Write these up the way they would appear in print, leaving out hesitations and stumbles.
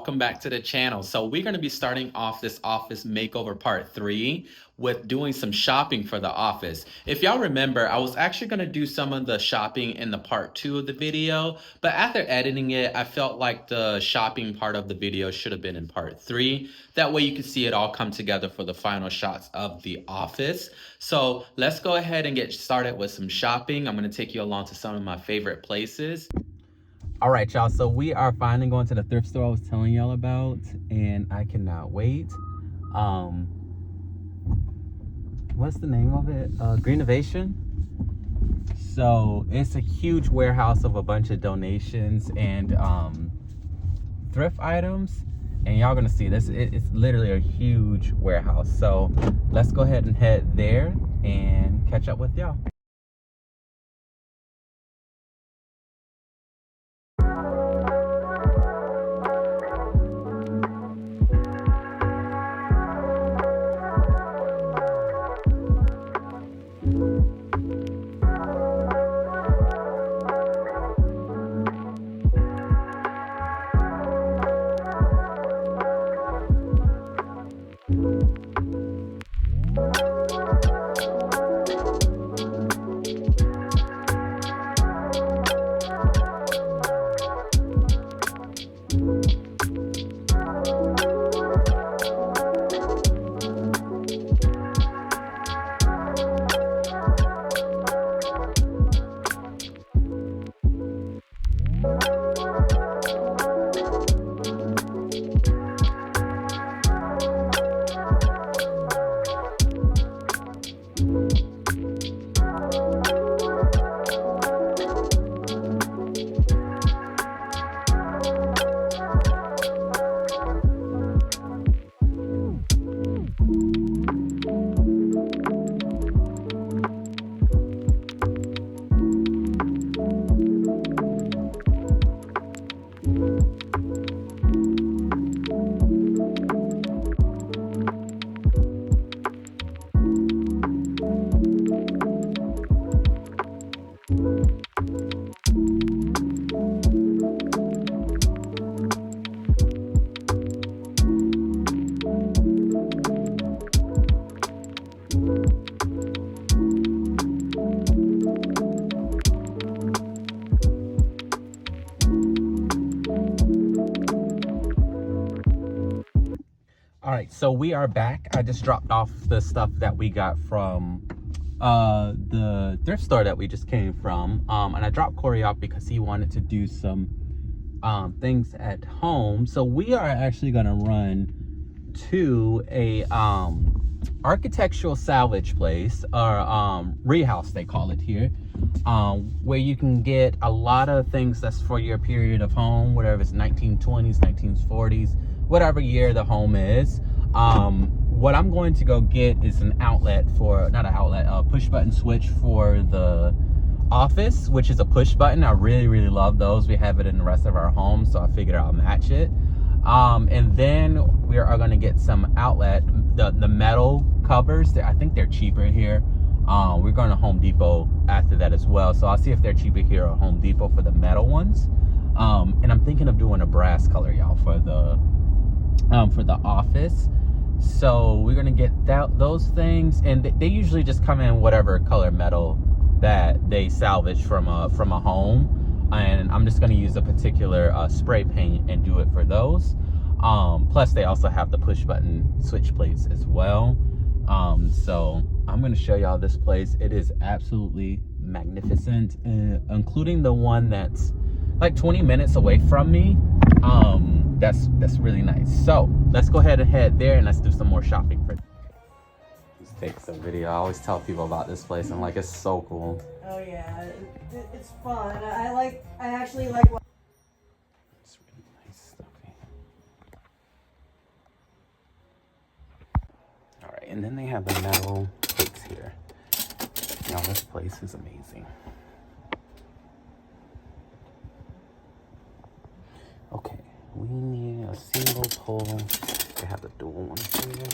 welcome back to the channel. So we're going to be starting off this office makeover part 3 with doing some shopping for the office. If y'all remember, I was actually going to do some of the shopping in the part 2 of the video, but after editing it, I felt like the shopping part of the video should have been in part 3. That way you can see it all come together for the final shots of the office. So let's go ahead and get started with some shopping. I'm going to take you along to some of my favorite places. All right, y'all, so we are finally going to the thrift store I was telling y'all about, and I cannot wait. What's the name of it? Greenovation. So it's a huge warehouse of a bunch of donations and thrift items, and y'all gonna see this. It's literally a huge warehouse. So let's go ahead and head there and catch up with y'all. All right, so we are back. I just dropped off the stuff that we got from the thrift store that we just came from. And I dropped Corey off because he wanted to do some things at home. So we are actually gonna run to a architectural salvage place, or rehouse they call it here, where you can get a lot of things that's for your period of home, whatever it's 1920s, 1940s, whatever year the home is. What I'm going to go get is an outlet for, not an outlet, a push button switch for the office, which is a push button. I really love those. We have it in the rest of our home, so I figured I'll match it. And then we are going to get some outlet, the metal covers. I think they're cheaper here. We're going to Home Depot after that as well, so I'll see if they're cheaper here or Home Depot for the metal ones. And I'm thinking of doing a brass color, y'all, for the office. So we're gonna get those things, and they usually just come in whatever color metal that they salvage from a home, and I'm just gonna use a particular spray paint and do it for those. Plus they also have the push button switch plates as well. So I'm gonna show y'all this place. It is absolutely magnificent, including the one that's like 20 minutes away from me. That's really nice. So let's go ahead and head there and let's do some more shopping for. Just take some video. I always tell people about this place. I'm like, it's so cool. Oh yeah, it's fun. I actually like. It's really nice stuff. All right, and then they have the metal plates here. Now this place is amazing. Okay, we need a single pole. They have the dual one here.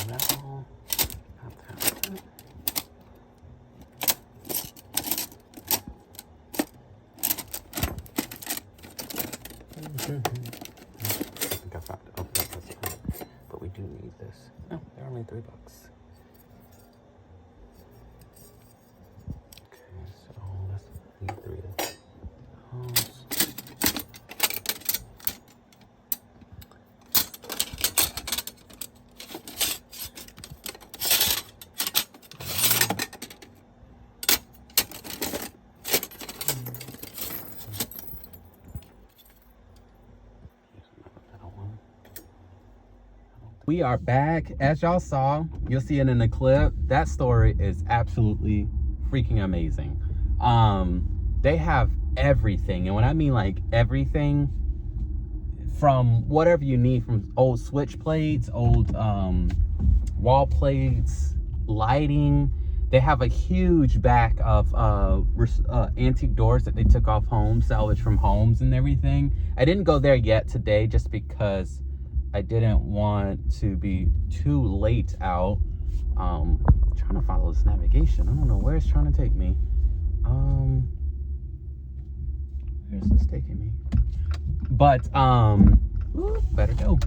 Metal. Have that three holes. We are back. As y'all saw, you'll see it in the clip. That story is absolutely freaking amazing. They have everything, and when I mean like everything, from whatever you need, from old switch plates, old wall plates, lighting. They have a huge back of antique doors that they took off homes, salvaged from homes and everything. I didn't go there yet today just because I didn't want to be too late out. Trying to follow this navigation. I don't know where it's trying to take me. Where's this taking me? But better go.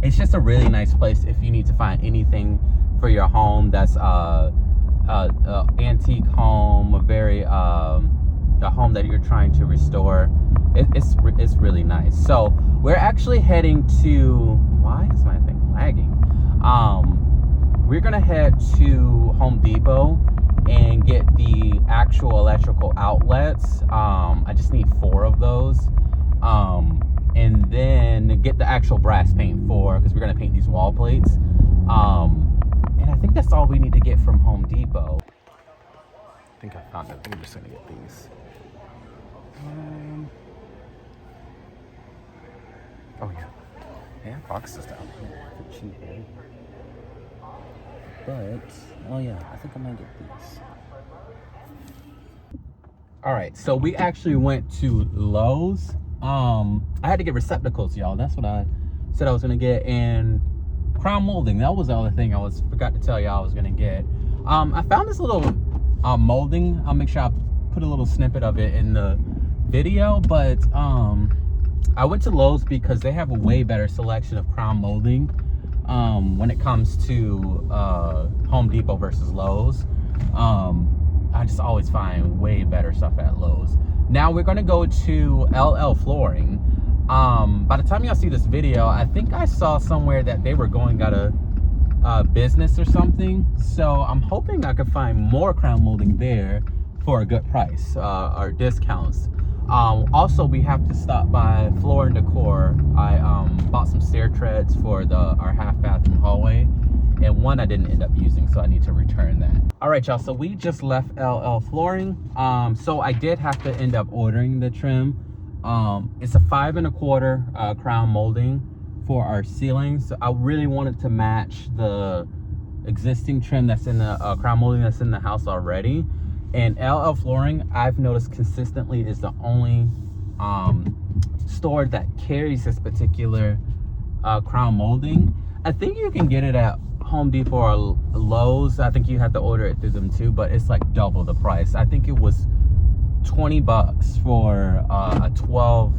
It's just a really nice place if you need to find anything for your home that's antique home, a very the home that you're trying to restore. It's really nice. So we're actually heading to, why is my thing lagging? We're gonna head to Home Depot and get the actual electrical outlets. I just need 4 of those. And then get the actual brass paint because we're gonna paint these wall plates. And I think that's all we need to get from Home Depot. I think I found it. I think I'm just gonna get these. Oh yeah. Yeah, boxes down here. They're cheap, right? But, oh yeah, I think I might get these. All right, so we actually went to Lowe's. I had to get receptacles, y'all. That's what I said I was gonna get. And crown molding, that was the other thing I forgot to tell y'all I was gonna get. I found this little molding. I'll make sure I put a little snippet of it in the video, but I went to Lowe's because they have a way better selection of crown molding when it comes to Home Depot versus Lowe's. I just always find way better stuff at Lowe's. Now we're gonna go to LL Flooring. By the time y'all see this video, I think I saw somewhere that they were going out of business or something. So I'm hoping I could find more crown molding there for a good price or discounts. Also, we have to stop by Floor and Decor. I bought some stair treads for our half bathroom hallway, and one I didn't end up using, so I need to return that. All right, y'all, so we just left LL Flooring. So I did have to end up ordering the trim. It's a 5 1/4 crown molding for our ceilings. So I really wanted to match the existing trim that's in the crown molding that's in the house already. And LL Flooring, I've noticed consistently, is the only store that carries this particular crown molding. I think you can get it at Home Depot or Lowe's. I think you have to order it through them too, but it's like double the price. I think it was $20 for a 12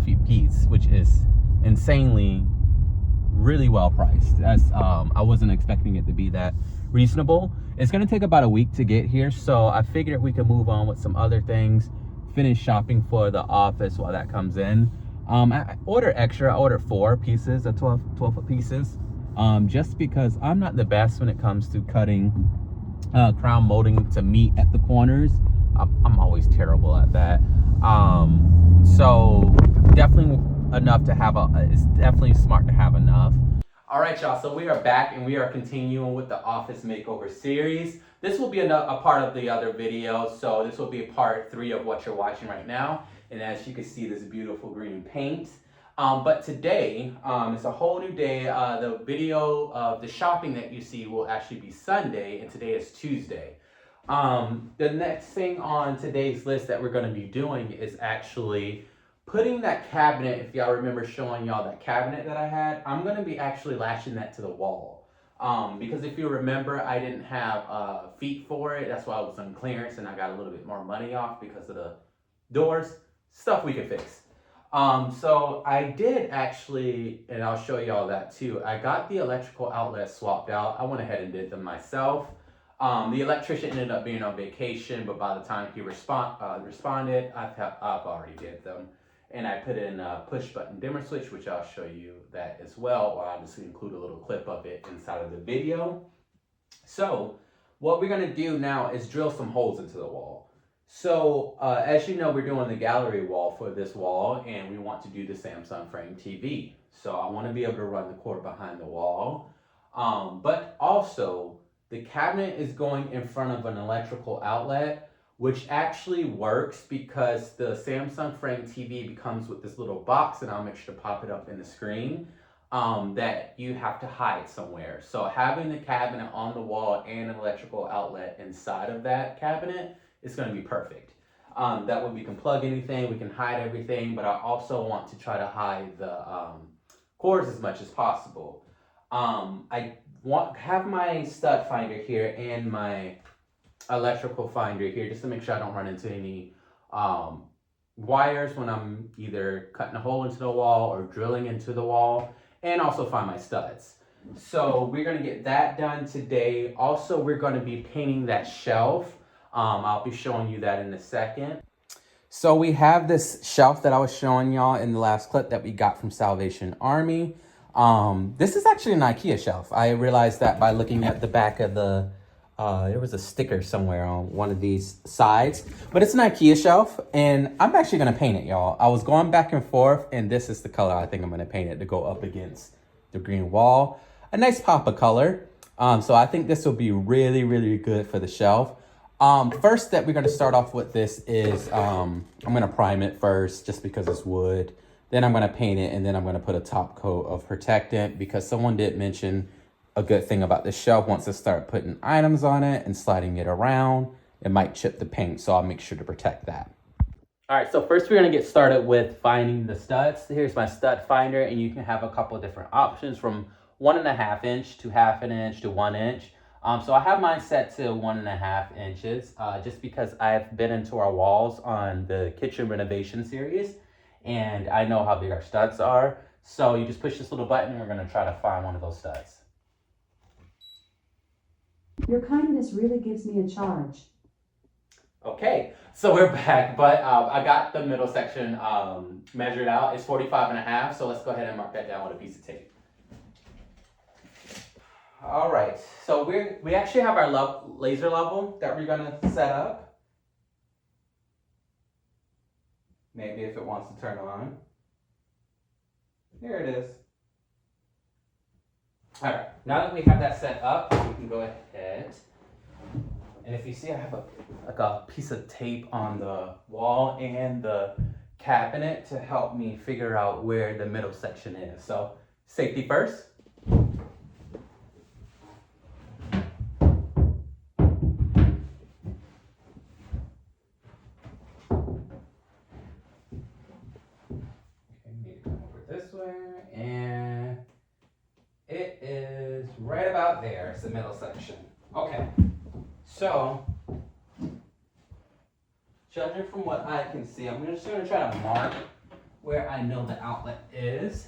feet piece, which is insanely really well priced. That's I wasn't expecting it to be that reasonable. It's gonna take about a week to get here, so I figured we could move on with some other things, finish shopping for the office while that comes in. I ordered extra. I ordered 4 pieces of 12 foot pieces, just because I'm not the best when it comes to cutting crown molding to meet at the corners. I'm always terrible at that. So definitely enough to have it's definitely smart to have enough. All right, y'all, so we are back and we are continuing with the office makeover series. This will be a part of the other video, so this will be part 3 of what you're watching right now. And as you can see, this beautiful green paint. But today, it's a whole new day. The video of the shopping that you see will actually be Sunday, and today is Tuesday. The next thing on today's list that we're gonna be doing is actually putting that cabinet, if y'all remember showing y'all that cabinet that I had, I'm gonna be actually latching that to the wall. Because if you remember, I didn't have feet for it. That's why I was on clearance and I got a little bit more money off because of the doors, stuff we could fix. So I did actually, and I'll show y'all that too, I got the electrical outlets swapped out. I went ahead and did them myself. The electrician ended up being on vacation, but by the time he responded, I've already did them. And I put in a push button dimmer switch, which I'll show you that as well, or I'll just include a little clip of it inside of the video. So what we're gonna do now is drill some holes into the wall. So as you know, we're doing the gallery wall for this wall, and we want to do the Samsung frame TV. So I wanna be able to run the cord behind the wall, but also the cabinet is going in front of an electrical outlet, which actually works because the Samsung frame TV comes with this little box, and I'll make sure to pop it up in the screen, that you have to hide somewhere. So having the cabinet on the wall and an electrical outlet inside of that cabinet is going to be perfect. That way we can plug anything, we can hide everything, but I also want to try to hide the cords as much as possible. I have my stud finder here and my electrical finder here just to make sure I don't run into any wires when I'm either cutting a hole into the wall or drilling into the wall, and also find my studs. So we're gonna get that done today. Also, we're gonna be painting that shelf. I'll be showing you that in a second. So we have this shelf that I was showing y'all in the last clip that we got from Salvation Army. This is actually an IKEA shelf. I realized that by looking at the back of the, there was a sticker somewhere on one of these sides, but it's an IKEA shelf, and I'm actually gonna paint it, y'all. I was going back and forth, and this is the color I think I'm gonna paint it to go up against the green wall. A nice pop of color. So I think this will be really, really good for the shelf. First step we're gonna start off with this is, I'm gonna prime it first just because it's wood. Then I'm gonna paint it, and then I'm gonna put a top coat of protectant, because someone did mention a good thing about this shelf. Once I start putting items on it and sliding it around, it might chip the paint, so I'll make sure to protect that. All right, so first we're gonna get started with finding the studs. Here's my stud finder, and you can have a couple of different options from 1.5 inch to 1/2 inch to 1 inch. So I have mine set to 1.5 inches, just because I've been into our walls on the kitchen renovation series, and I know how big our studs are. So you just push this little button, and we're gonna try to find one of those studs. Your kindness really gives me a charge. Okay, so we're back, but I got the middle section measured out. It's 45.5, so let's go ahead and mark that down with a piece of tape. All right, so we actually have our laser level that we're gonna set up. Maybe if it wants to turn on. Here it is. All right, now that we have that set up, we can go ahead. And if you see, I have a piece of tape on the wall and the cabinet to help me figure out where the middle section is. So safety first. This way, and it is right about there. It's the middle section. Okay, so judging from what I can see, I'm just going to try to mark where I know the outlet is.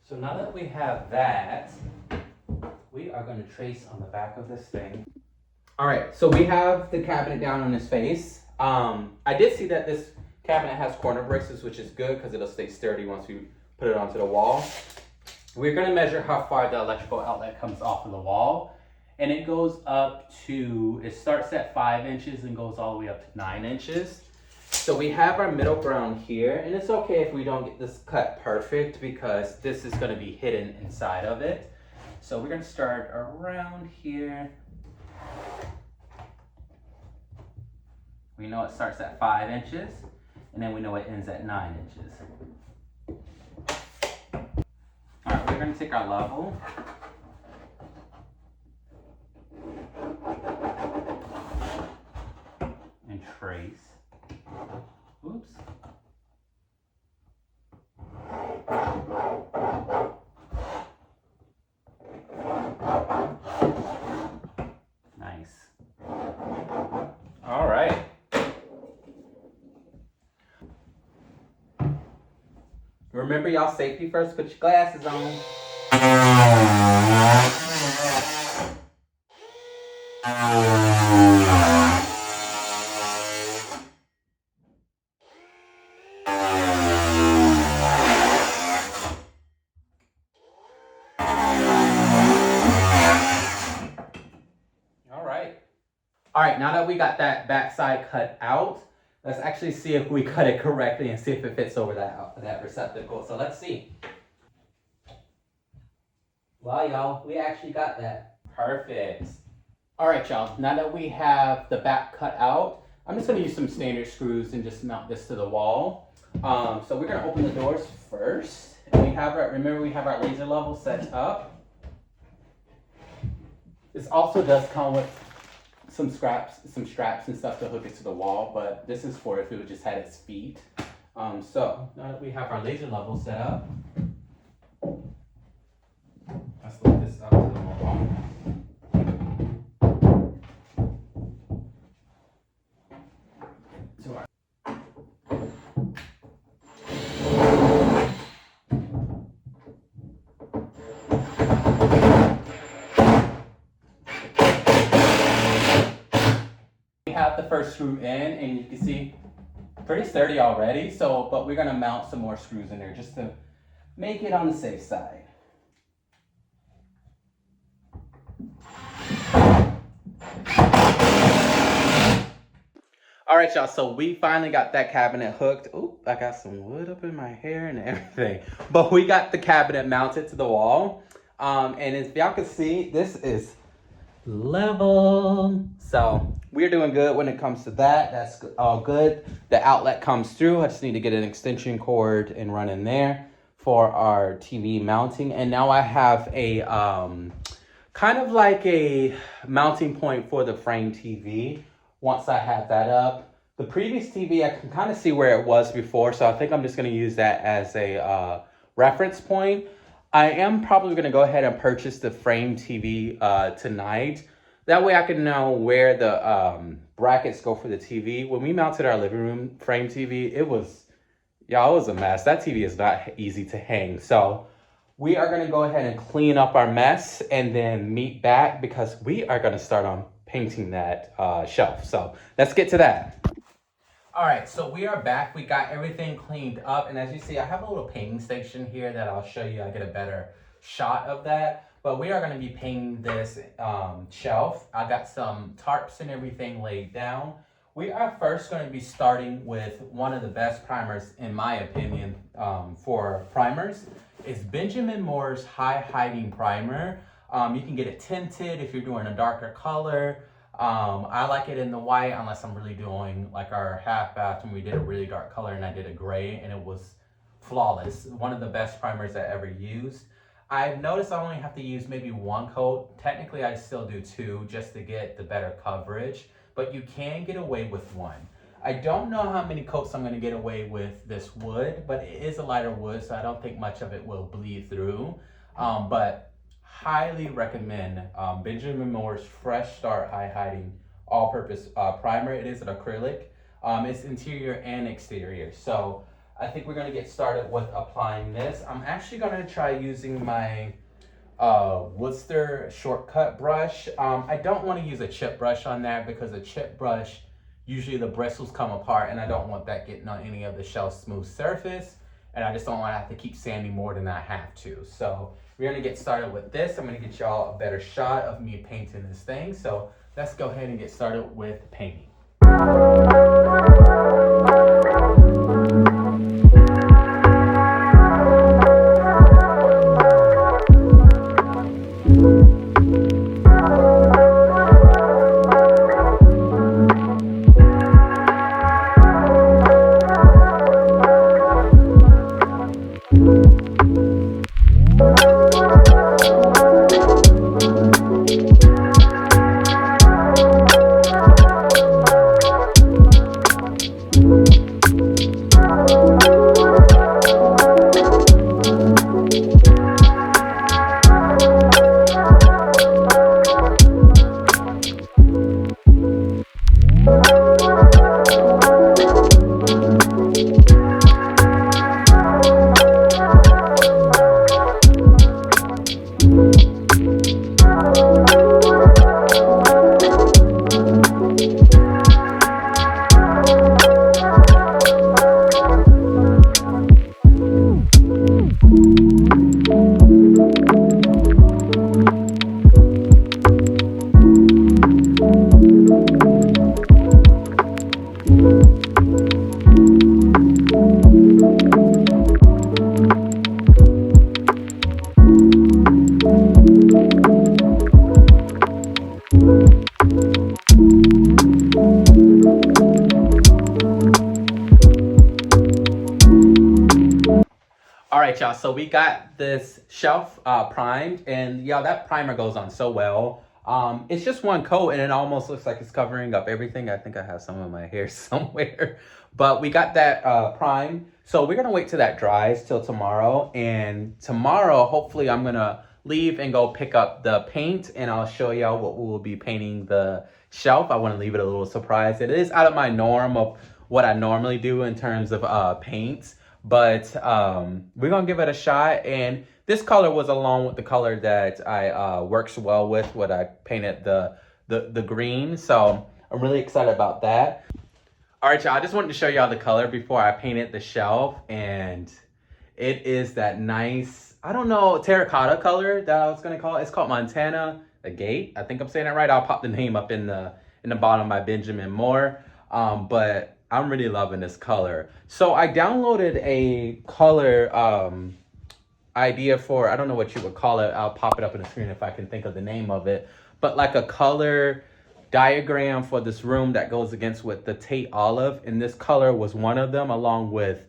So now that we have that, we are going to trace on the back of this thing. All right, so we have the cabinet down on its face. I did see that this cabinet has corner braces, which is good because it'll stay sturdy once we put it onto the wall. We're gonna measure how far the electrical outlet comes off of the wall. And it goes up to, it starts at 5 inches and goes all the way up to 9 inches. So we have our middle ground here, and it's okay if we don't get this cut perfect because this is gonna be hidden inside of it. So we're gonna start around here. We know it starts at 5 inches, and then we know it ends at 9 inches. All right, we're gonna take our level. And trace. Oops. Nice. All right. Remember, y'all, safety first. Put your glasses on. All right, now that we got that backside cut out, let's actually see if we cut it correctly and see if it fits over that receptacle. So let's see. Wow, y'all, we actually got that. Perfect. All right, y'all, now that we have the back cut out, I'm just gonna use some standard screws and just mount this to the wall. So we're gonna open the doors first. And we have remember we have our laser level set up. This also does come with some straps and stuff to hook it to the wall, but this is for if it just had its feet. So now that we have our laser level set up, let's lift this up to the wall. Have the first screw in, and you can see pretty sturdy already, but we're gonna mount some more screws in there just to make it on the safe side. All right, y'all, so we finally got that cabinet hooked. Oop, I got some wood up in my hair and everything, but we got the cabinet mounted to the wall. And if y'all can see, this is level. So we're doing good when it comes to that. That's all good. The outlet comes through. I just need to get an extension cord and run in there for our TV mounting. And now I have a kind of like a mounting point for the frame TV. Once I have that up, the previous TV, I can kind of see where it was before. So I think I'm just going to use that as a reference point. I am probably going to go ahead and purchase the frame TV tonight. That way I can know where the brackets go for the TV. When we mounted our living room frame TV, it was a mess. That TV is not easy to hang. So we are going to go ahead and clean up our mess and then meet back because we are going to start on painting that shelf. So let's get to that. All right, so we are back. We got everything cleaned up. And as you see, I have a little painting station here that I'll show you. I get a better shot of that. But we are going to be painting this shelf. I got some tarps and everything laid down. We are first going to be starting with one of the best primers, in my opinion, for primers. It's Benjamin Moore's High Hiding Primer. You can get it tinted if you're doing a darker color. I like it in the white unless I'm really doing like our half bath when we did a really dark color and I did a gray and it was flawless. One of the best primers I ever used. I've noticed I only have to use maybe one coat. Technically I still do two just to get the better coverage, but you can get away with one. I don't know how many coats I'm going to get away with this wood, but it is a lighter wood, so I don't think much of it will bleed through. But highly recommend Benjamin Moore's Fresh Start High Hiding All-Purpose Primer. It is an acrylic. It's interior and exterior. So I think we're going to get started with applying this. I'm actually going to try using my Worcester shortcut brush. I don't want to use a chip brush on that because a chip brush, usually the bristles come apart and I don't want that getting on any of the shelf smooth surface. And I just don't want to have to keep sanding more than I have to. So we're going to get started with this. I'm going to get y'all a better shot of me painting this thing. So let's go ahead and get started with painting. All right, y'all. So we got this shelf primed, and yeah, that primer goes on so well. It's just one coat, and it almost looks like it's covering up everything. I think I have some of my hair somewhere, but we got that primed. So we're gonna wait till that dries till tomorrow, and tomorrow, hopefully, I'm gonna leave and go pick up the paint, and I'll show y'all what we will be painting the shelf. I want to leave it a little surprise. It is out of my norm of what I normally do in terms of paints. But we're gonna give it a shot, and this color was along with the color that I works well with what I painted the green. So I'm really excited about that. All right, y'all, I just wanted to show y'all the color before I painted the shelf, and it is that nice, I don't know, terracotta color that I was gonna call it. It's called Montana Agate. I think I'm saying it right. I'll pop the name up in the bottom by Benjamin Moore. But I'm really loving this color. So I downloaded a color idea for, I don't know what you would call it. I'll pop it up on the screen if I can think of the name of it. But like a color diagram for this room that goes against with the Tate Olive. And this color was one of them, along with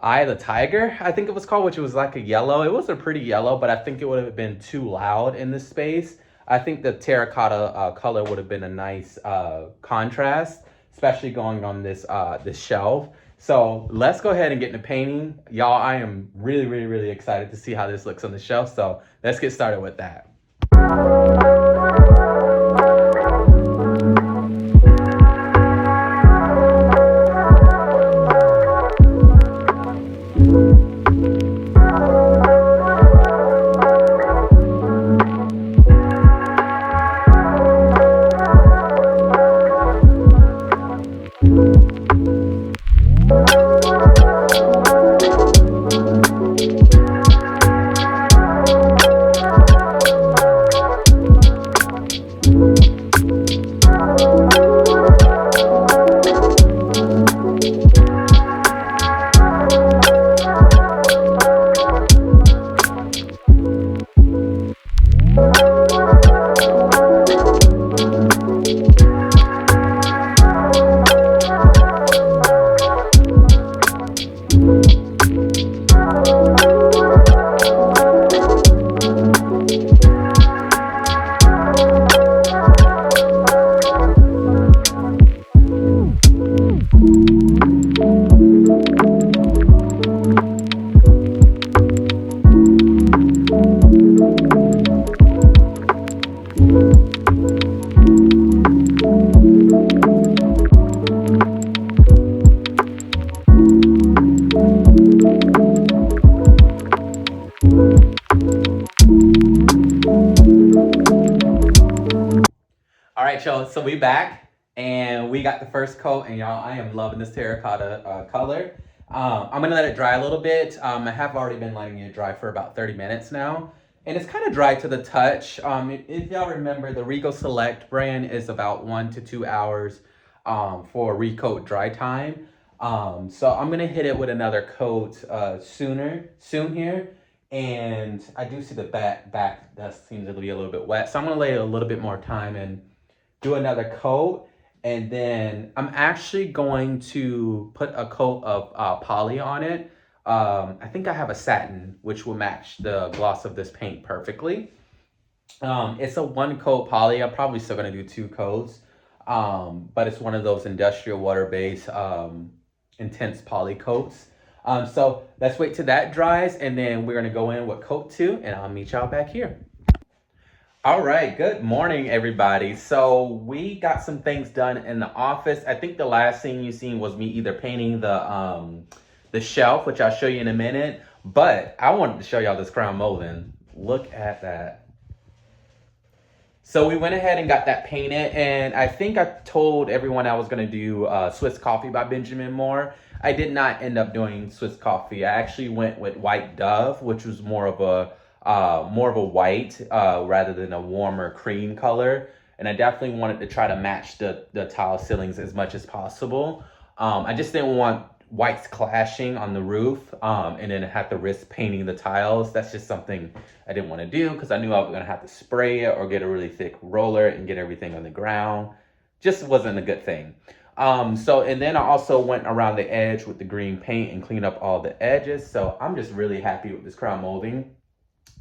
Eye of the Tiger, I think it was called, which was like a yellow. It was a pretty yellow, but I think it would have been too loud in this space. I think the terracotta color would have been a nice contrast, especially going on this this shelf. So let's go ahead and get into painting. Y'all, I am really excited to see how this looks on the shelf. So let's get started with that. All right, y'all, so we back and we got the first coat, and y'all, I am loving this terracotta color. I'm gonna let it dry a little bit. I have already been letting it dry for about 30 minutes now, and it's kind of dry to the touch. If y'all remember, the Regal Select brand is about 1 to 2 hours for recoat dry time. So I'm gonna hit it with another coat soon here. And I do see the back that seems to be a little bit wet. So I'm gonna lay a little bit more time and do another coat. And then I'm actually going to put a coat of poly on it. I think I have a satin, which will match the gloss of this paint perfectly. It's a 1-coat poly. I'm probably still gonna do 2 coats. But it's one of those industrial water-based intense poly coats. So let's wait till that dries, and then we're gonna go in with coat 2, and I'll meet y'all back here. All right, good morning, everybody. So we got some things done in the office. I think the last thing you seen was me either painting the shelf, which I'll show you in a minute, but I wanted to show y'all this crown molding. Look at that. So we went ahead and got that painted, and I think I told everyone I was gonna do Swiss Coffee by Benjamin Moore. I did not end up doing Swiss Coffee. I actually went with White Dove, which was more of a white rather than a warmer cream color. And I definitely wanted to try to match the tile ceilings as much as possible. I just didn't want whites clashing on the roof and then have to risk painting the tiles. That's just something I didn't want to do because I knew I was going to have to spray it or get a really thick roller and get everything on the ground. Just wasn't a good thing. And then I also went around the edge with the green paint and cleaned up all the edges. So I'm just really happy with this crown molding.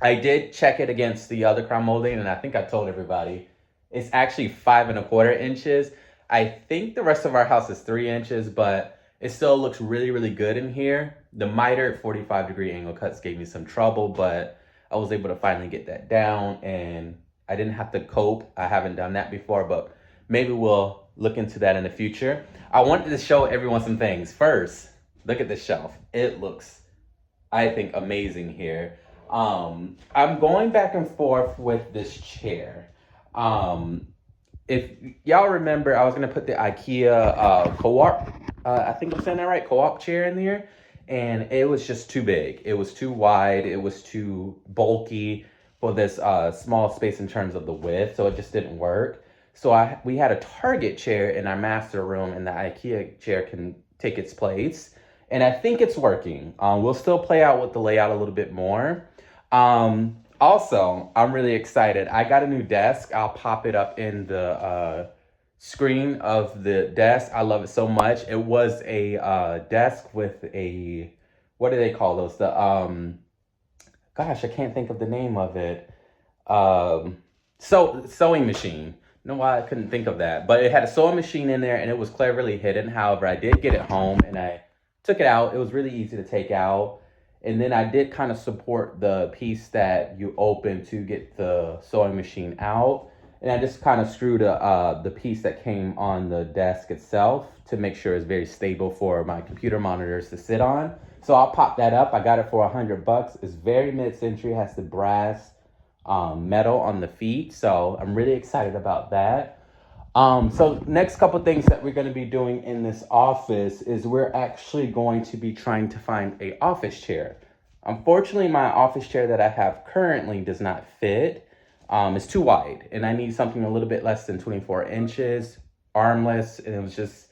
I did check it against the other crown molding, and I think I told everybody it's actually 5¼ inches. I think the rest of our house is 3 inches, but it still looks really, really good in here. The miter 45-degree angle cuts gave me some trouble, but I was able to finally get that down, and I didn't have to cope. I haven't done that before, but maybe we'll look into that in the future. I wanted to show everyone some things. First, look at this shelf. It looks, I think, amazing here. I'm going back and forth with this chair. If y'all remember, I was gonna put the IKEA co-op, I think I'm saying that right, co-op chair in there, and it was just too big. It was too wide. It was too bulky for this small space in terms of the width, so it just didn't work. So we had a Target chair in our master room, and the IKEA chair can take its place. And I think it's working. We'll still play out with the layout a little bit more. Also, I'm really excited. I got a new desk. I'll pop it up in the screen of the desk. I love it so much. It was a desk with a, what do they call those? The, gosh, I can't think of the name of it. Sewing machine. I don't know why I couldn't think of that. But it had a sewing machine in there, and it was cleverly hidden. However, I did get it home, and I took it out. It was really easy to take out. And then I did kind of support the piece that you open to get the sewing machine out. And I just kind of screwed the piece that came on the desk itself to make sure it's very stable for my computer monitors to sit on. So I'll pop that up. I got it for $100. It's very mid-century, has the brass metal on the feet. So I'm really excited about that. So next couple things that we're going to be doing in this office is we're actually going to be trying to find a office chair. Unfortunately, my office chair that I have currently does not fit. It's too wide, and I need something a little bit less than 24 inches, armless, and it was just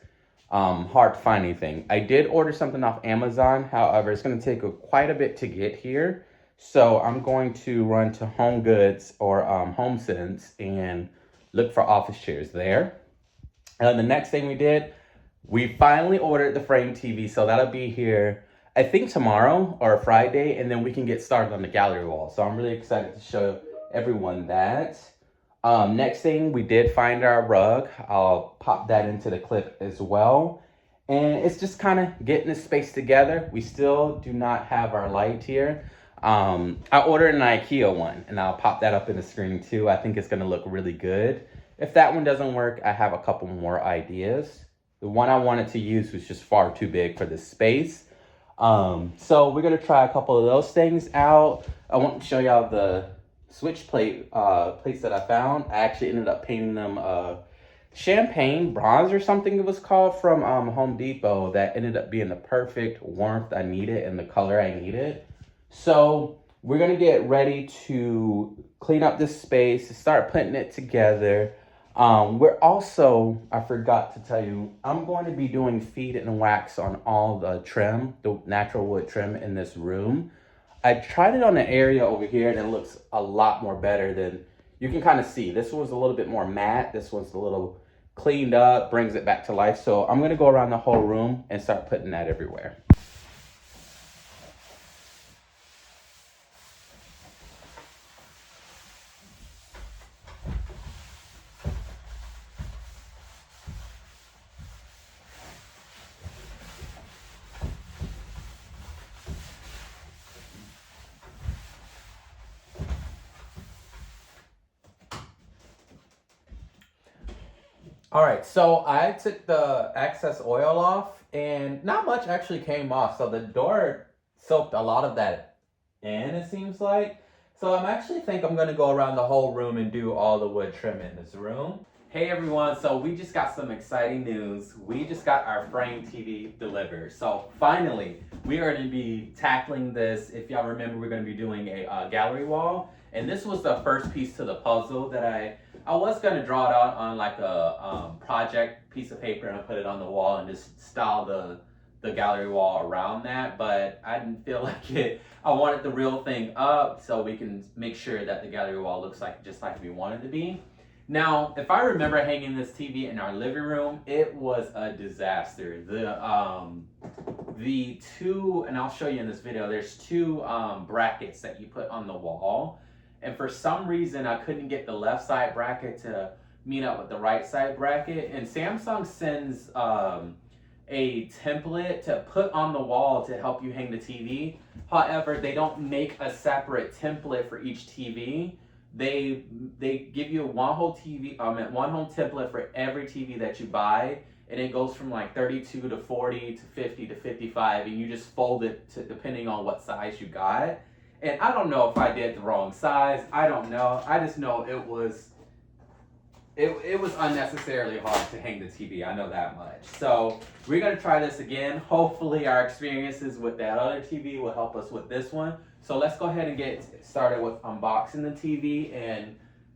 hard to find anything. I did order something off Amazon. However, it's going to take quite a bit to get here. So I'm going to run to Home Goods or HomeSense and look for office chairs there. And the next thing we did, we finally ordered the frame TV. So that'll be here, I think tomorrow or Friday, and then we can get started on the gallery wall. So I'm really excited to show everyone that. Next thing, we did find our rug. I'll pop that into the clip as well. And it's just kind of getting the space together. We still do not have our light here. I ordered an IKEA one, and I'll pop that up in the screen too. I think it's going to look really good. If that one doesn't work, I have a couple more ideas. The one I wanted to use was just far too big for this space. So we're going to try a couple of those things out. I want to show y'all the switch plates that I found. I actually ended up painting them champagne bronze or something it was called from Home Depot. That ended up being the perfect warmth I needed and the color I needed. So we're going to get ready to clean up this space, start putting it together. We're also, I forgot to tell you, I'm going to be doing feed and wax on all the trim, the natural wood trim in this room. I tried it on the area over here, and it looks a lot more better than you can kind of see. This one's a little bit more matte. This one's a little cleaned up, brings it back to life. So I'm going to go around the whole room and start putting that everywhere. All right, so I took the excess oil off, and not much actually came off. So the door soaked a lot of that in, it seems like. So I'm actually think I'm gonna go around the whole room and do all the wood trim in this room. Hey everyone, so we just got some exciting news. We just got our frame TV delivered. So finally, we are gonna be tackling this. If y'all remember, we're gonna be doing a gallery wall. And this was the first piece to the puzzle that I was gonna draw it out on like a project piece of paper and put it on the wall and just style the gallery wall around that, but I didn't feel like it. I wanted the real thing up so we can make sure that the gallery wall looks like just like we want it to be. Now, if I remember hanging this TV in our living room, it was a disaster. The two, and I'll show you in this video, there's two brackets that you put on the wall. And for some reason, I couldn't get the left side bracket to meet up with the right side bracket. And Samsung sends a template to put on the wall to help you hang the TV. However, they don't make a separate template for each TV. They give you one whole template for every TV that you buy, and it goes from like 32 to 40 to 50 to 55, and you just fold it to depending on what size you got. And I don't know if I did the wrong size. I don't know. I just know it was unnecessarily hard to hang the TV. I know that much. So we're gonna try this again. Hopefully our experiences with that other TV will help us with this one. So let's go ahead and get started with unboxing the TV, and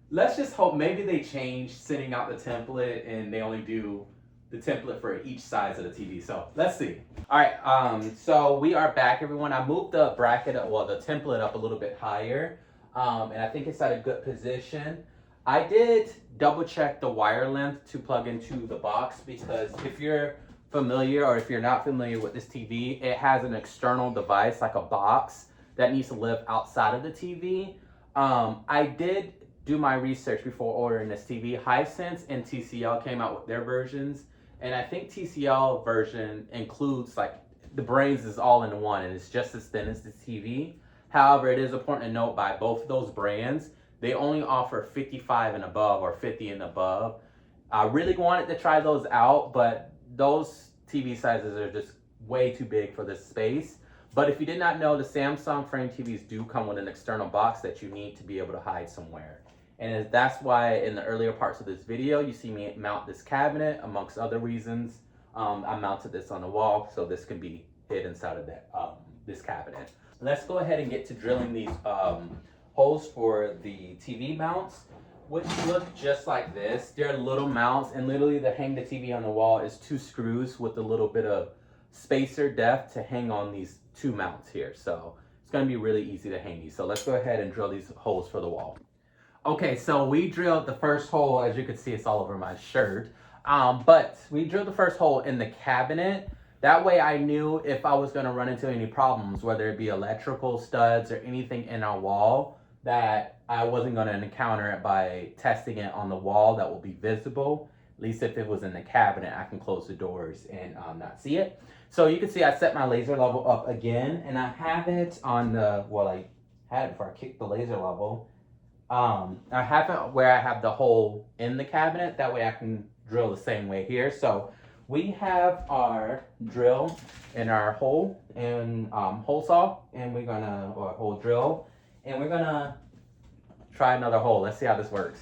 let's just hope maybe they change sending out the template and they only do the template for each size of the TV. So let's see. All right, so we are back, everyone. I moved the bracket up, well, the template up a little bit higher, and I think it's at a good position. I did double check the wire length to plug into the box, because if you're familiar or if you're not familiar with this TV, it has an external device like a box that needs to live outside of the TV. I did do my research before ordering this TV. Hisense and TCL came out with their versions, and I think TCL version includes like the brains is all in one and it's just as thin as the TV. However, it is important to note by both of those brands, they only offer 55 and above or 50 and above. I really wanted to try those out, but those TV sizes are just way too big for this space. But if you did not know, the Samsung frame TVs do come with an external box that you need to be able to hide somewhere. And that's why in the earlier parts of this video, you see me mount this cabinet, amongst other reasons. I mounted this on the wall, so this can be hid inside of that this cabinet. Let's go ahead and get to drilling these holes for the TV mounts, which look just like this. They're little mounts, and literally to hang the TV on the wall is 2 screws with a little bit of spacer depth to hang on these 2 mounts here. So it's going to be really easy to hang these. So let's go ahead and drill these holes for the wall. Okay, so we drilled the first hole. As you can see, it's all over my shirt. But we drilled the first hole in the cabinet. That way I knew if I was going to run into any problems, whether it be electrical studs or anything in our wall, that I wasn't going to encounter it by testing it on the wall that will be visible. At least if it was in the cabinet, I can close the doors and not see it. So you can see I set my laser level up again, and I have it on the, well, I had it before I kicked the laser level. I have it where I have the hole in the cabinet. That way I can drill the same way here. So we have our drill and our hole and hole saw, and we're gonna, or hole drill, and we're gonna try another hole. Let's see how this works.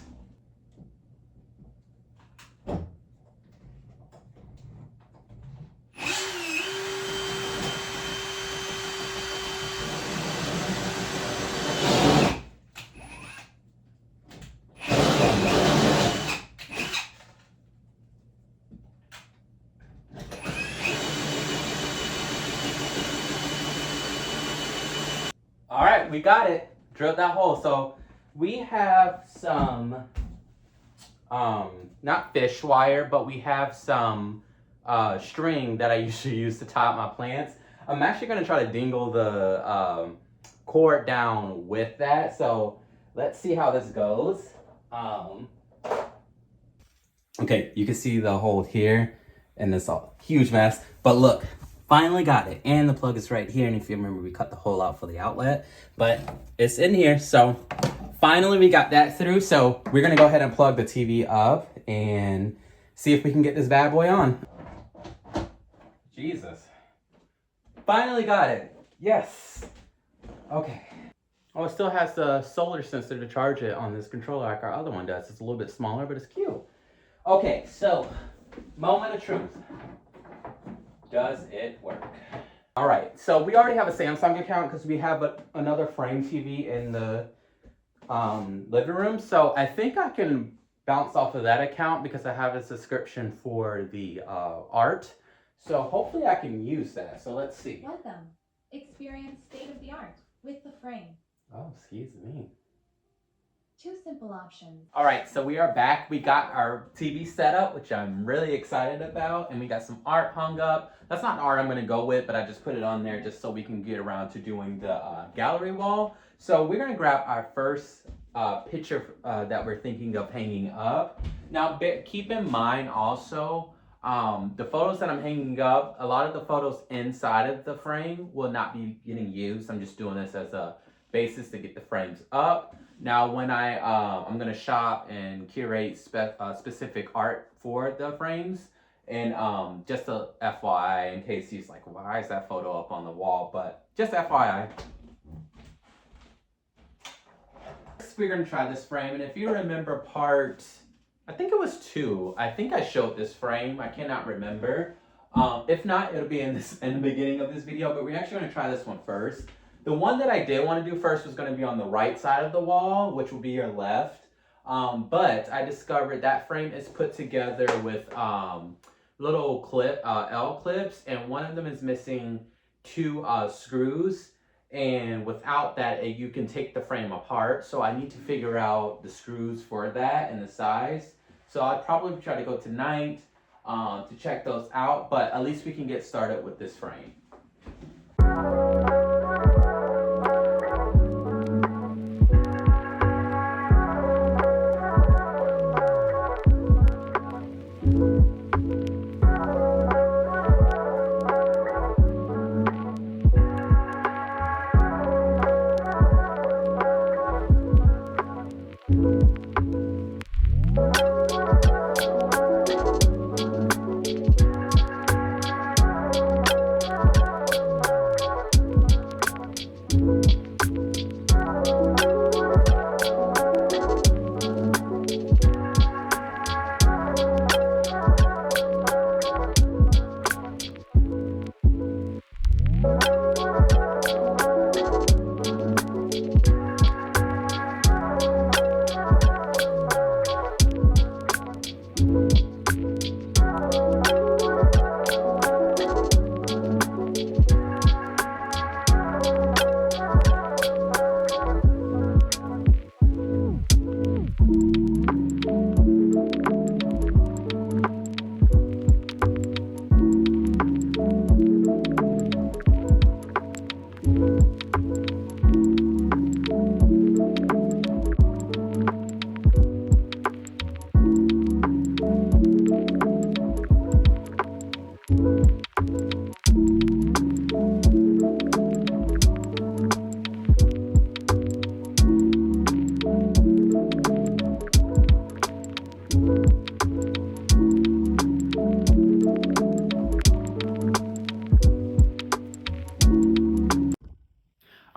All right, we got it. Drilled that hole. So we have some, not fish wire, but we have some string that I usually use to tie up my plants. I'm actually going to try to dingle the cord down with that. So let's see how this goes. Okay, you can see the hole here and this huge mess. But look. Finally got it, and the plug is right here, and if you remember, we cut the hole out for the outlet, but it's in here. So finally we got that through. So we're gonna go ahead and plug the TV up and see if we can get this bad boy on. Jesus, finally got it. Yes. Okay. Oh, it still has the solar sensor to charge it on this controller like our other one does. It's a little bit smaller, but it's cute. Okay, so moment of truth. Does it work? All right, so we already have a Samsung account because we have another frame TV in the living room. So I think I can bounce off of that account because I have a subscription for the art. So hopefully I can use that. So let's see. Welcome. Experience state of the art with the frame. Oh, excuse me. 2 simple options. All right, so we are back. We got our TV set up, which I'm really excited about, and we got some art hung up. That's not the art I'm going to go with, but I just put it on there just so we can get around to doing the gallery wall. So we're going to grab our first picture that we're thinking of hanging up. Now, keep in mind also, the photos that I'm hanging up, a lot of the photos inside of the frame will not be getting used. I'm just doing this as a basis to get the frames up. Now, when I'm gonna shop and curate specific art for the frames, and just a FYI, in case he's like, why is that photo up on the wall? But just FYI. We're gonna try this frame, and if you remember part, I think it was 2. I think I showed this frame. I cannot remember. If not, it'll be in the beginning of this video. But we're actually gonna try this one first. The one that I did want to do first was going to be on the right side of the wall, which will be your left. But I discovered that frame is put together with little L clips, and one of them is missing 2 screws. And without that, you can take the frame apart. So I need to figure out the screws for that and the size. So I'll probably try to go tonight to check those out. But at least we can get started with this frame.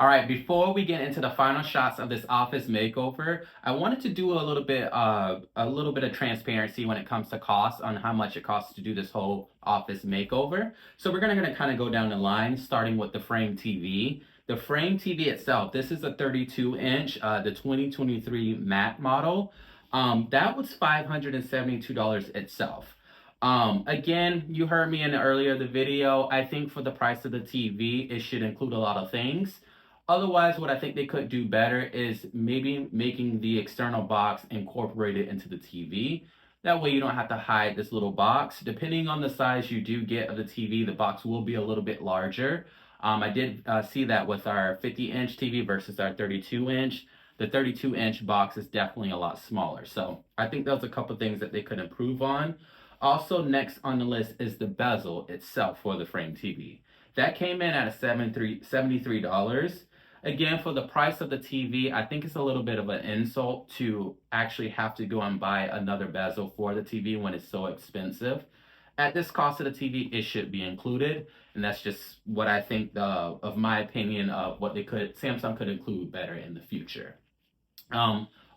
All right, before we get into the final shots of this office makeover, I wanted to do a little bit of transparency when it comes to cost on how much it costs to do this whole office makeover. So we're gonna kind of go down the line, starting with the frame TV. The frame TV itself, this is a 32-inch, the 2023 matte model. That was $572 itself. Again, you heard me in the video. I think for the price of the TV, it should include a lot of things. Otherwise, what I think they could do better is maybe making the external box incorporated into the TV. That way you don't have to hide this little box. Depending on the size you do get of the TV, the box will be a little bit larger. I did see that with our 50-inch TV versus our 32-inch. The 32-inch box is definitely a lot smaller. So I think there's a couple things that they could improve on. Also, next on the list is the bezel itself for the frame TV. That came in at $73. Again, for the price of the TV, I think it's a little bit of an insult to actually have to go and buy another bezel for the TV when it's so expensive. At this cost of the TV, it should be included, and that's just what I think of my opinion of what Samsung could include better in the future.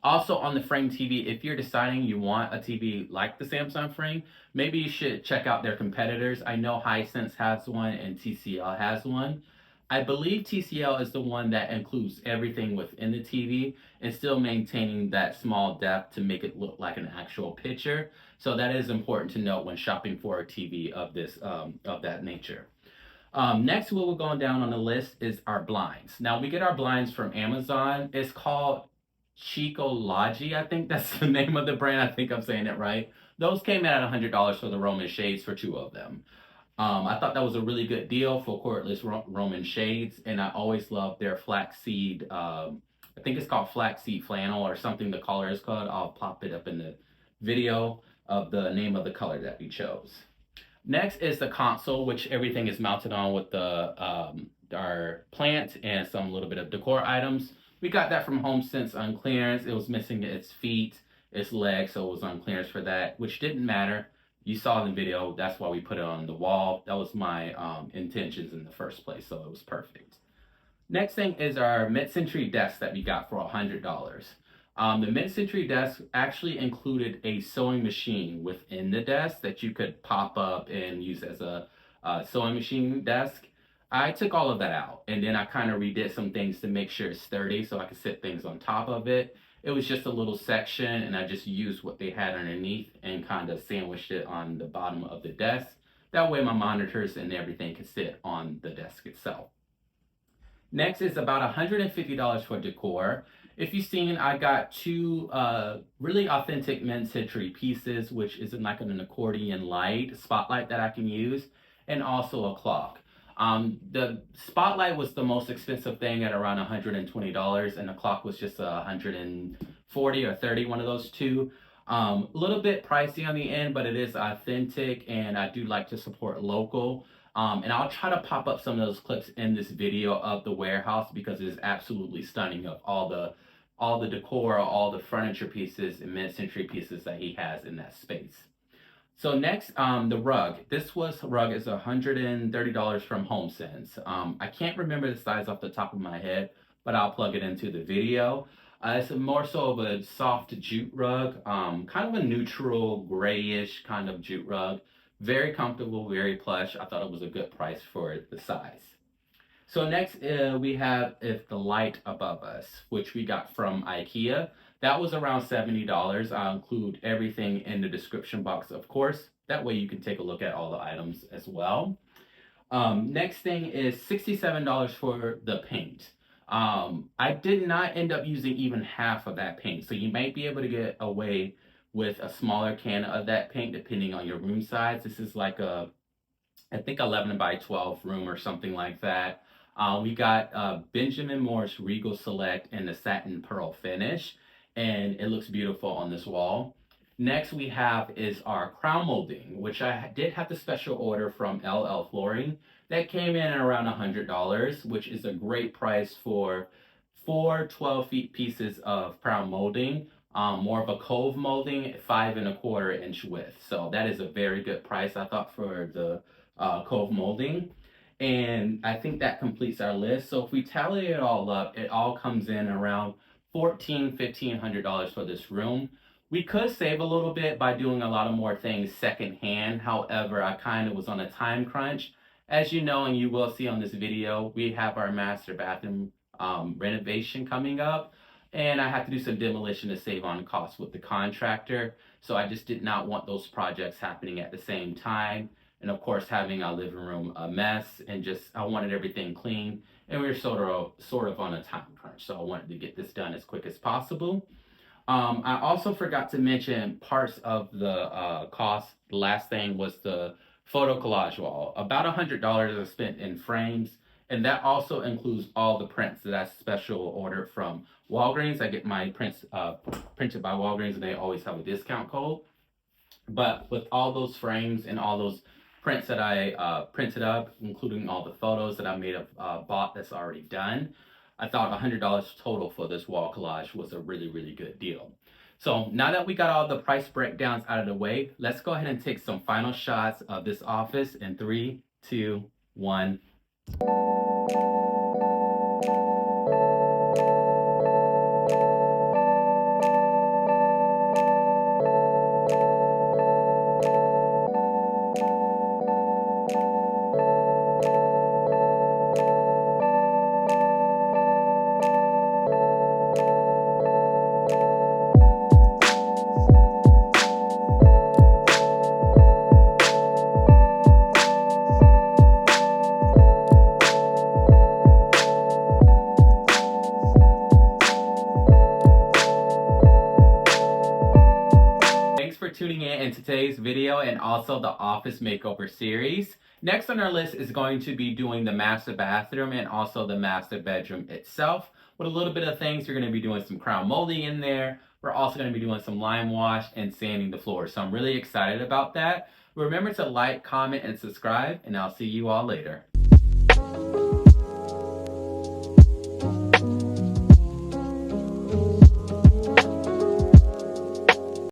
Also on the frame TV, if you're deciding you want a TV like the Samsung frame, maybe you should check out their competitors. I know Hisense has one and TCL has one. I believe TCL is the one that includes everything within the TV and still maintaining that small depth to make it look like an actual picture. So that is important to note when shopping for a TV of that nature. Next, what we're going down on the list is our blinds. Now we get our blinds from Amazon. It's called Chicology, I think that's the name of the brand. I think I'm saying it right. Those came in at $100 for the Roman shades for 2 of them. I thought that was a really good deal for cordless Roman shades, and I always love their flaxseed. I think it's called flaxseed flannel or something. The color is called. I'll pop it up in the video of the name of the color that we chose. Next is the console, which everything is mounted on with the our plant and some little bit of decor items. We got that from HomeSense on clearance. It was missing its feet, its legs, so it was on clearance for that, which didn't matter. You saw the video. That's why we put it on the wall. That was my intentions in the first place, so it was perfect. Next thing is our mid-century desk that we got for $100. The mid-century desk actually included a sewing machine within the desk that you could pop up and use as a sewing machine desk. I took all of that out and then I kind of redid some things to make sure it's sturdy so I could sit things on top of it. It was just a little section and I just used what they had underneath and kind of sandwiched it on the bottom of the desk. That way my monitors and everything could sit on the desk itself. Next is about $150 for decor. If you've seen, I got two really authentic mid-century pieces, which is like an accordion light, spotlight that I can use, and also a clock. The spotlight was the most expensive thing at around $120, and the clock was just $140 or $30, one of those two. A little bit pricey on the end, but it is authentic, and I do like to support local. And I'll try to pop up some of those clips in this video of the warehouse because it is absolutely stunning of all the decor, all the furniture pieces and mid-century pieces that he has in that space. So next, the rug. This rug is $130 from HomeSense. I can't remember the size off the top of my head, but I'll plug it into the video. It's more so of a soft jute rug, kind of a neutral grayish kind of jute rug. Very comfortable, very plush. I thought it was a good price for the size. So next we have the light above us, which we got from IKEA. That was around $70. I'll include everything in the description box, of course. That way you can take a look at all the items as well. Next thing is $67 for the paint. I did not end up using even half of that paint, so you might be able to get away with a smaller can of that paint depending on your room size. This is like I think 11 by 12 room or something like that. We got Benjamin Moore Regal Select in the satin pearl finish, and it looks beautiful on this wall. Next we have is our crown molding, which I did have the special order from LL Flooring. That came in at around $100, which is a great price for 4 12-feet pieces of crown molding. More of a cove molding, 5 1/4 inch width. So that is a very good price, I thought, for the cove molding. And I think that completes our list. So if we tally it all up, it all comes in around $1,500 for this room. We could save a little bit by doing a lot of more things secondhand. However, I kind of was on a time crunch. As you know, and you will see on this video, we have our master bathroom renovation coming up. And I had to do some demolition to save on costs with the contractor. So I just did not want those projects happening at the same time. And of course, having our living room a mess and I wanted everything clean. And we were sort of on a time crunch. So I wanted to get this done as quick as possible. I also forgot to mention parts of the cost. The last thing was the photo collage wall. About $100 I spent in frames. And that also includes all the prints that I special ordered from Walgreens. I get my prints printed by Walgreens and they always have a discount code. But with all those frames and all those prints that I printed up, including all the photos that I may have bought that's already done, I thought $100 total for this wall collage was a really, really good deal. So now that we got all the price breakdowns out of the way, let's go ahead and take some final shots of this office in 3, 2, 1. tuning in today's video and also the office makeover series. Next on our list is going to be doing the master bathroom and also the master bedroom itself. With a little bit of things, we're going to be doing some crown molding in there. We're also going to be doing some lime wash and sanding the floor. So I'm really excited about that. Remember to like, comment, and subscribe, and I'll see you all later.